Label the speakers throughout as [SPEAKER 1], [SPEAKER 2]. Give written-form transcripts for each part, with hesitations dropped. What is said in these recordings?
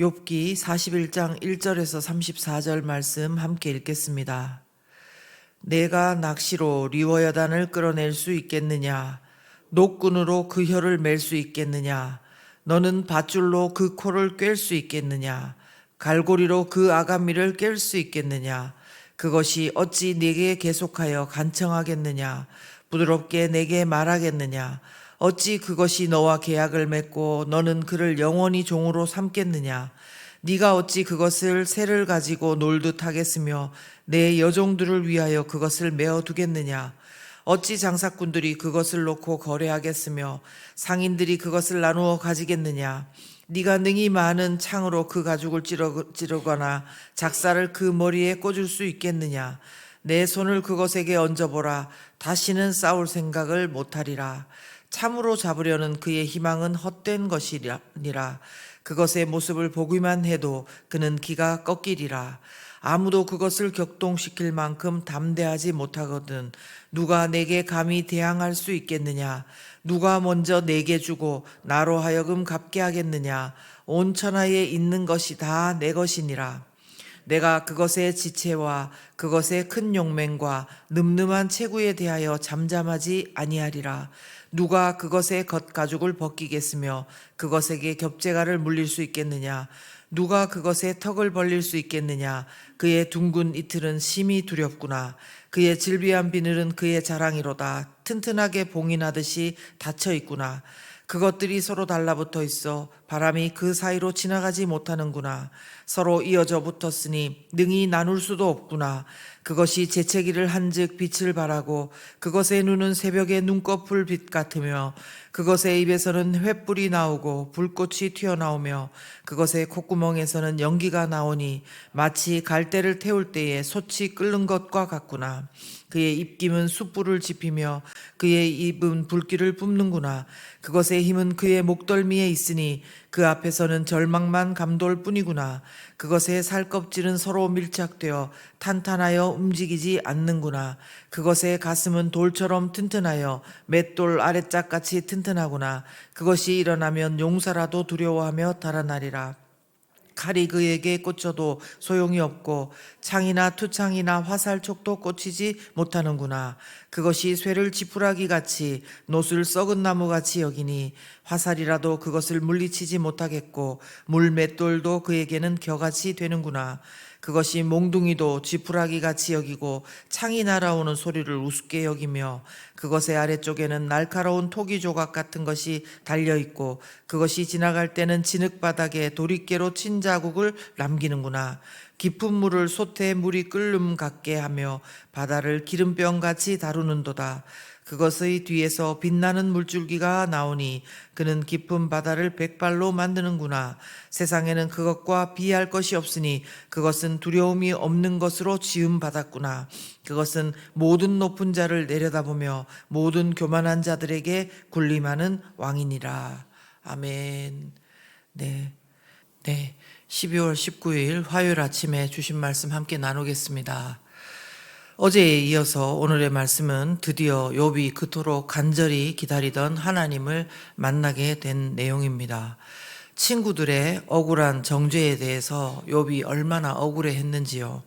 [SPEAKER 1] 욥기 41장 1절에서 34절 말씀 함께 읽겠습니다. 내가 낚시로 리워여단을 끌어낼 수 있겠느냐? 노끈으로 그 혀를 맬 수 있겠느냐? 너는 밧줄로 그 코를 꿰 수 있겠느냐? 갈고리로 그 아가미를 깰 수 있겠느냐? 그것이 어찌 네게 계속하여 간청하겠느냐? 부드럽게 내게 말하겠느냐? 어찌 그것이 너와 계약을 맺고 너는 그를 영원히 종으로 삼겠느냐? 네가 어찌 그것을 새를 가지고 놀듯 하겠으며 내 여종들을 위하여 그것을 메어 두겠느냐? 어찌 장사꾼들이 그것을 놓고 거래하겠으며 상인들이 그것을 나누어 가지겠느냐? 네가 능히 많은 창으로 그 가죽을 찌르거나 작사를 그 머리에 꽂을 수 있겠느냐? 내 손을 그것에게 얹어보라. 다시는 싸울 생각을 못하리라. 참으로 잡으려는 그의 희망은 헛된 것이니라. 그것의 모습을 보기만 해도 그는 기가 꺾이리라. 아무도 그것을 격동시킬 만큼 담대하지 못하거든 누가 내게 감히 대항할 수 있겠느냐? 누가 먼저 내게 주고 나로 하여금 갚게 하겠느냐? 온 천하에 있는 것이 다 내 것이니라. 내가 그것의 지체와 그것의 큰 용맹과 늠름한 체구에 대하여 잠잠하지 아니하리라. 누가 그것의 겉가죽을 벗기겠으며 그것에게 겹재가를 물릴 수 있겠느냐? 누가 그것의 턱을 벌릴 수 있겠느냐? 그의 둥근 이틀은 심히 두렵구나. 그의 질비한 비늘은 그의 자랑이로다. 튼튼하게 봉인하듯이 닫혀 있구나. 그것들이 서로 달라붙어 있어 바람이 그 사이로 지나가지 못하는구나. 서로 이어져 붙었으니 능히 나눌 수도 없구나. 그것이 재채기를 한즉 빛을 발하고 그것의 눈은 새벽의 눈꺼풀 빛 같으며 그것의 입에서는 횃불이 나오고 불꽃이 튀어나오며 그것의 콧구멍에서는 연기가 나오니 마치 갈대를 태울 때에 솥이 끓는 것과 같구나. 그의 입김은 숯불을 지피며 그의 입은 불길을 뿜는구나. 그것의 힘은 그의 목덜미에 있으니 그 앞에서는 절망만 감돌 뿐이구나. 그것의 살껍질은 서로 밀착되어 탄탄하여 움직이지 않는구나. 그것의 가슴은 돌처럼 튼튼하여 맷돌 아랫짝같이 튼튼하구나. 그것이 일어나면 용사라도 두려워하며 달아나리라. 칼이 그에게 꽂혀도 소용이 없고 창이나 투창이나 화살촉도 꽂히지 못하는구나. 그것이 쇠를 지푸라기같이 노술 썩은 나무같이 여기니 화살이라도 그것을 물리치지 못하겠고 물맷돌도 그에게는 겨같이 되는구나. 그것이 몽둥이도 지푸라기같이 여기고 창이 날아오는 소리를 우습게 여기며 그것의 아래쪽에는 날카로운 토기 조각 같은 것이 달려있고 그것이 지나갈 때는 진흙바닥에 도리깨로 친 자국을 남기는구나. 깊은 물을 솥에 물이 끓음 같게 하며 바다를 기름병같이 다루는도다. 그것의 뒤에서 빛나는 물줄기가 나오니 그는 깊은 바다를 백발로 만드는구나. 세상에는 그것과 비할 것이 없으니 그것은 두려움이 없는 것으로 지음받았구나. 그것은 모든 높은 자를 내려다보며 모든 교만한 자들에게 군림하는 왕이니라. 아멘. 네. 12월 19일 화요일 아침에 주신 말씀 함께 나누겠습니다. 어제에 이어서 오늘의 말씀은 드디어 욥이 그토록 간절히 기다리던 하나님을 만나게 된 내용입니다. 친구들의 억울한 정죄에 대해서 욥이 얼마나 억울해했는지요.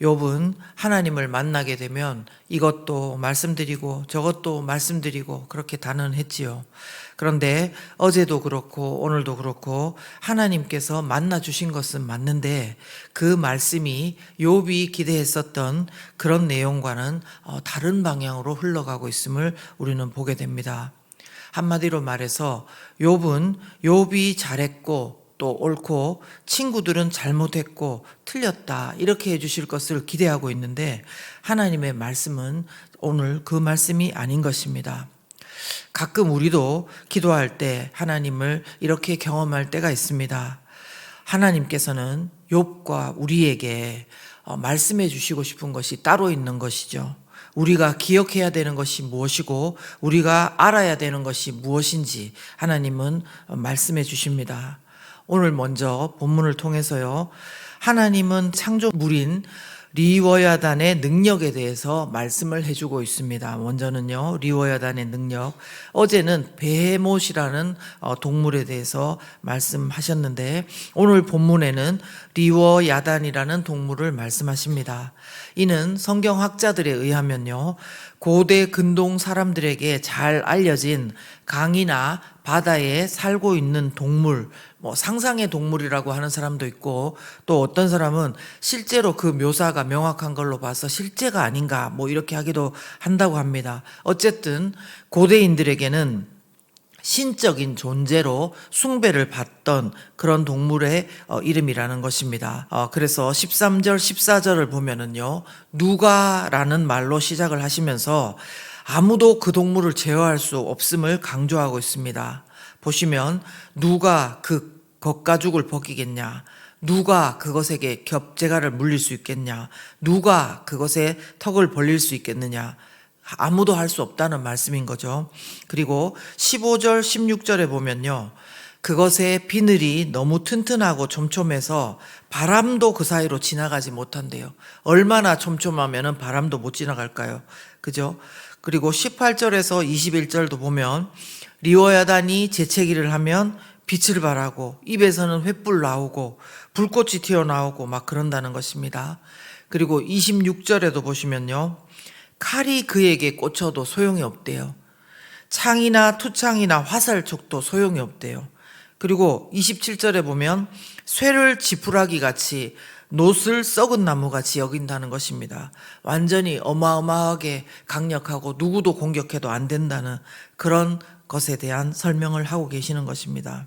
[SPEAKER 1] 욥은 하나님을 만나게 되면 이것도 말씀드리고 저것도 말씀드리고 그렇게 단언했지요. 그런데 어제도 그렇고 오늘도 그렇고 하나님께서 만나 주신 것은 맞는데 그 말씀이 욥이 기대했었던 그런 내용과는 다른 방향으로 흘러가고 있음을 우리는 보게 됩니다. 한마디로 말해서 욥이 잘했고 또 옳고 친구들은 잘못했고 틀렸다 이렇게 해주실 것을 기대하고 있는데 하나님의 말씀은 오늘 그 말씀이 아닌 것입니다. 가끔 우리도 기도할 때 하나님을 이렇게 경험할 때가 있습니다. 하나님께서는 욥과 우리에게 말씀해 주시고 싶은 것이 따로 있는 것이죠. 우리가 기억해야 되는 것이 무엇이고 우리가 알아야 되는 것이 무엇인지 하나님은 말씀해 주십니다. 오늘 먼저 본문을 통해서요. 하나님은 창조물인 리워야단의 능력에 대해서 말씀을 해주고 있습니다. 먼저는요, 리워야단의 능력. 어제는 베헤못이라는 동물에 대해서 말씀하셨는데, 오늘 본문에는 리워야단이라는 동물을 말씀하십니다. 이는 성경학자들에 의하면요, 고대 근동 사람들에게 잘 알려진 강이나 바다에 살고 있는 동물, 상상의 동물이라고 하는 사람도 있고, 또 어떤 사람은 실제로 그 묘사가 명확한 걸로 봐서 실제가 아닌가 이렇게 하기도 한다고 합니다. 어쨌든 고대인들에게는 신적인 존재로 숭배를 받던 그런 동물의 이름이라는 것입니다. 그래서 13절, 14절을 보면은요, 누가라는 말로 시작을 하시면서 아무도 그 동물을 제어할 수 없음을 강조하고 있습니다. 보시면 누가 그 겉가죽을 벗기겠냐, 누가 그것에게 겹재갈을 물릴 수 있겠냐, 누가 그것에 턱을 벌릴 수 있겠느냐, 아무도 할 수 없다는 말씀인 거죠. 그리고 15절, 16절에 보면요, 그것의 비늘이 너무 튼튼하고 촘촘해서 바람도 그 사이로 지나가지 못한대요. 얼마나 촘촘하면 바람도 못 지나갈까요? 그죠? 그리고 18절에서 21절도 보면 리워야단이 재채기를 하면 빛을 발하고 입에서는 횃불 나오고 불꽃이 튀어나오고 막 그런다는 것입니다. 그리고 26절에도 보시면요, 칼이 그에게 꽂혀도 소용이 없대요. 창이나 투창이나 화살촉도 소용이 없대요. 그리고 27절에 보면 쇠를 지푸라기 같이 놋을 썩은 나무 같이 여긴다는 것입니다. 완전히 어마어마하게 강력하고 누구도 공격해도 안 된다는 그런 것에 대한 설명을 하고 계시는 것입니다.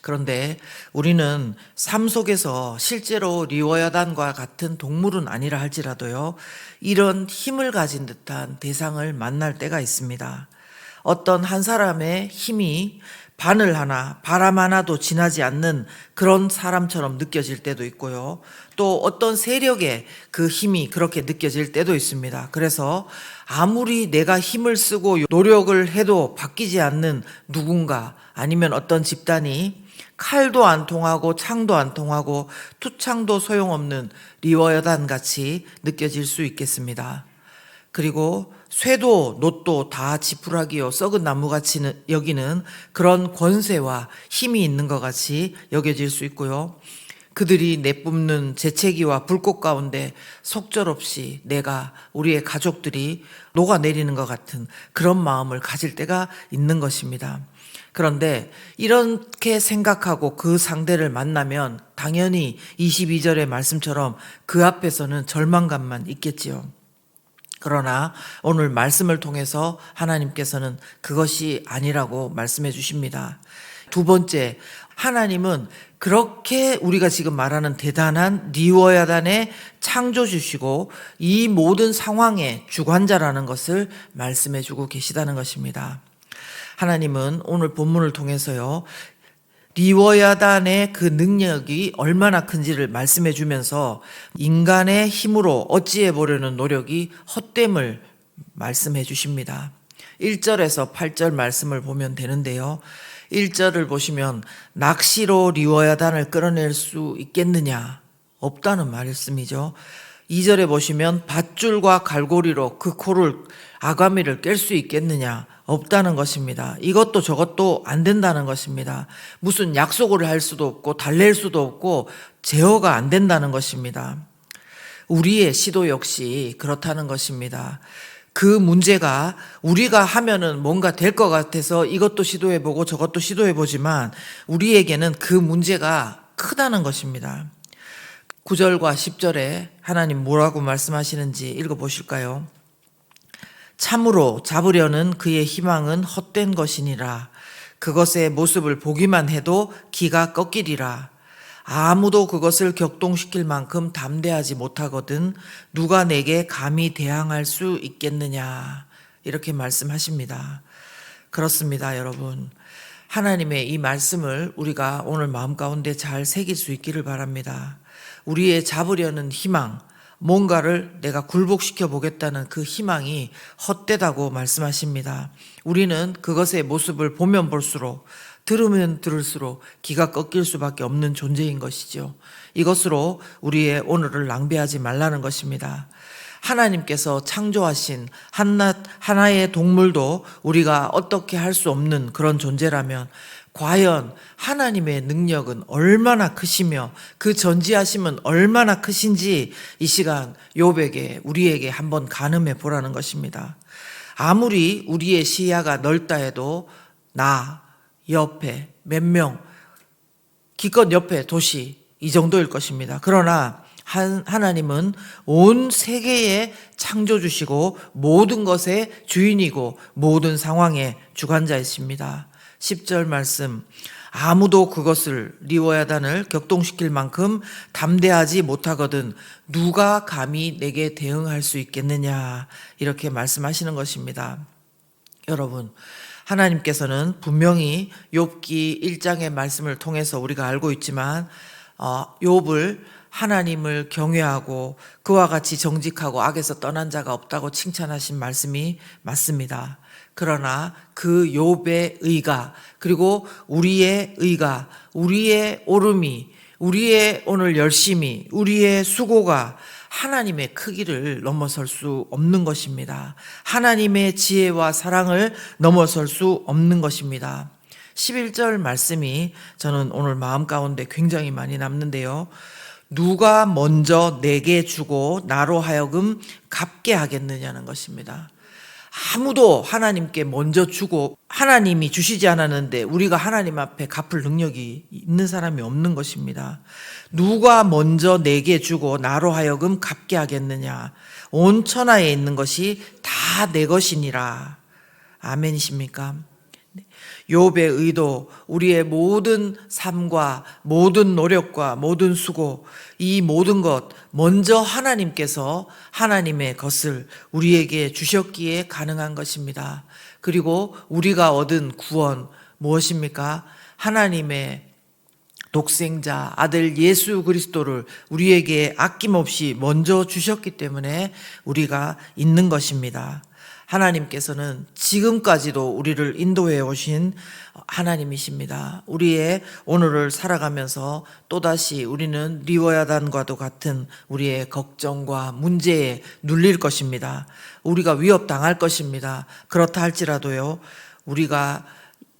[SPEAKER 1] 그런데 우리는 삶 속에서 실제로 리워야단과 같은 동물은 아니라 할지라도요, 이런 힘을 가진 듯한 대상을 만날 때가 있습니다. 어떤 한 사람의 힘이 바늘 하나, 바람 하나도 지나지 않는 그런 사람처럼 느껴질 때도 있고요. 또 어떤 세력의 그 힘이 그렇게 느껴질 때도 있습니다. 그래서 아무리 내가 힘을 쓰고 노력을 해도 바뀌지 않는 누군가, 아니면 어떤 집단이 칼도 안 통하고 창도 안 통하고 투창도 소용없는 리워야단 같이 느껴질 수 있겠습니다. 그리고 쇠도 놋도 다 지푸라기요 썩은 나무같이 여기는 그런 권세와 힘이 있는 것 같이 여겨질 수 있고요. 그들이 내뿜는 재채기와 불꽃 가운데 속절없이 내가, 우리의 가족들이 녹아내리는 것 같은 그런 마음을 가질 때가 있는 것입니다. 그런데 이렇게 생각하고 그 상대를 만나면 당연히 22절의 말씀처럼 그 앞에서는 절망감만 있겠지요. 그러나 오늘 말씀을 통해서 하나님께서는 그것이 아니라고 말씀해 주십니다. 두 번째, 하나님은 그렇게 우리가 지금 말하는 대단한 리워야단의 창조주시고 이 모든 상황의 주관자라는 것을 말씀해 주고 계시다는 것입니다. 하나님은 오늘 본문을 통해서요, 리워야단의 그 능력이 얼마나 큰지를 말씀해 주면서 인간의 힘으로 어찌해 보려는 노력이 헛됨을 말씀해 주십니다. 1절에서 8절 말씀을 보면 되는데요, 1절을 보시면 낚시로 리워야단을 끌어낼 수 있겠느냐? 없다는 말씀이죠. 2절에 보시면 밧줄과 갈고리로 그 코를, 아가미를 깰 수 있겠느냐? 없다는 것입니다. 이것도 저것도 안 된다는 것입니다. 무슨 약속을 할 수도 없고 달랠 수도 없고 제어가 안 된다는 것입니다. 우리의 시도 역시 그렇다는 것입니다. 그 문제가 우리가 하면은 뭔가 될 것 같아서 이것도 시도해보고 저것도 시도해보지만 우리에게는 그 문제가 크다는 것입니다. 9절과 10절에 하나님 뭐라고 말씀하시는지 읽어보실까요? 참으로 잡으려는 그의 희망은 헛된 것이니라. 그것의 모습을 보기만 해도 기가 꺾이리라. 아무도 그것을 격동시킬 만큼 담대하지 못하거든 누가 내게 감히 대항할 수 있겠느냐. 이렇게 말씀하십니다. 그렇습니다, 여러분. 하나님의 이 말씀을 우리가 오늘 마음 가운데 잘 새길 수 있기를 바랍니다. 우리의 잡으려는 희망, 뭔가를 내가 굴복시켜 보겠다는 그 희망이 헛되다고 말씀하십니다. 우리는 그것의 모습을 보면 볼수록 들으면 들을수록 기가 꺾일 수밖에 없는 존재인 것이죠. 이것으로 우리의 오늘을 낭비하지 말라는 것입니다. 하나님께서 창조하신 하나의 동물도 우리가 어떻게 할 수 없는 그런 존재라면 과연 하나님의 능력은 얼마나 크시며 그 전지하심은 얼마나 크신지 이 시간 욥에게 우리에게 한번 가늠해 보라는 것입니다. 아무리 우리의 시야가 넓다 해도 나 옆에 몇 명 기껏 옆에 도시 이 정도일 것입니다. 그러나 하나님은 온 세계의 창조주시고 모든 것의 주인이고 모든 상황의 주관자이십니다. 10절 말씀, 아무도 그것을 리워야단을 격동시킬 만큼 담대하지 못하거든 누가 감히 내게 대응할 수 있겠느냐, 이렇게 말씀하시는 것입니다. 여러분, 하나님께서는 분명히 욥기 1장의 말씀을 통해서 우리가 알고 있지만 욥을 하나님을 경외하고 그와 같이 정직하고 악에서 떠난 자가 없다고 칭찬하신 말씀이 맞습니다. 그러나 그 욥의 의가, 그리고 우리의 의가, 우리의 오름이, 우리의 오늘 열심이, 우리의 수고가 하나님의 크기를 넘어설 수 없는 것입니다. 하나님의 지혜와 사랑을 넘어설 수 없는 것입니다. 11절 말씀이 저는 오늘 마음 가운데 굉장히 많이 남는데요. 누가 먼저 내게 주고 나로 하여금 갚게 하겠느냐는 것입니다. 아무도 하나님께 먼저 주고 하나님이 주시지 않았는데 우리가 하나님 앞에 갚을 능력이 있는 사람이 없는 것입니다. 누가 먼저 내게 주고 나로 하여금 갚게 하겠느냐. 온 천하에 있는 것이 다 내 것이니라. 아멘이십니까? 욥의 의도, 우리의 모든 삶과 모든 노력과 모든 수고, 이 모든 것 먼저 하나님께서 하나님의 것을 우리에게 주셨기에 가능한 것입니다. 그리고 우리가 얻은 구원 무엇입니까? 하나님의 독생자 아들 예수 그리스도를 우리에게 아낌없이 먼저 주셨기 때문에 우리가 있는 것입니다. 하나님께서는 지금까지도 우리를 인도해 오신 하나님이십니다. 우리의 오늘을 살아가면서 또다시 우리는 리워야단과도 같은 우리의 걱정과 문제에 눌릴 것입니다. 우리가 위협당할 것입니다. 그렇다 할지라도요, 우리가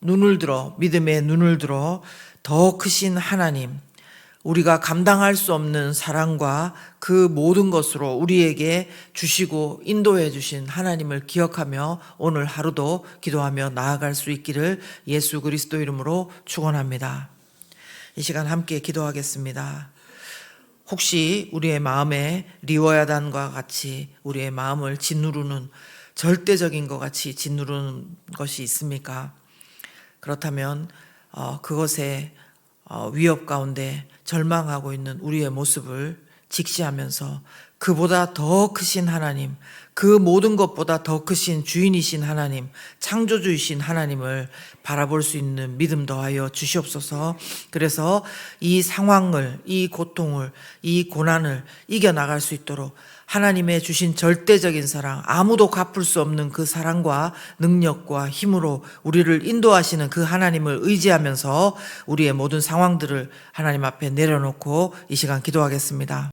[SPEAKER 1] 눈을 들어, 믿음의 눈을 들어 더 크신 하나님, 우리가 감당할 수 없는 사랑과 그 모든 것으로 우리에게 주시고 인도해 주신 하나님을 기억하며 오늘 하루도 기도하며 나아갈 수 있기를 예수 그리스도 이름으로 축원합니다. 이 시간 함께 기도하겠습니다. 혹시 우리의 마음에 리워야단과 같이 우리의 마음을 짓누르는 절대적인 것 같이 짓누르는 것이 있습니까? 그렇다면 그것에 위협 가운데 절망하고 있는 우리의 모습을 직시하면서 그보다 더 크신 하나님, 그 모든 것보다 더 크신 주인이신 하나님, 창조주이신 하나님을 바라볼 수 있는 믿음 더하여 주시옵소서. 그래서 이 상황을, 이 고통을, 이 고난을 이겨나갈 수 있도록 하나님의 주신 절대적인 사랑, 아무도 갚을 수 없는 그 사랑과 능력과 힘으로 우리를 인도하시는 그 하나님을 의지하면서 우리의 모든 상황들을 하나님 앞에 내려놓고 이 시간 기도하겠습니다.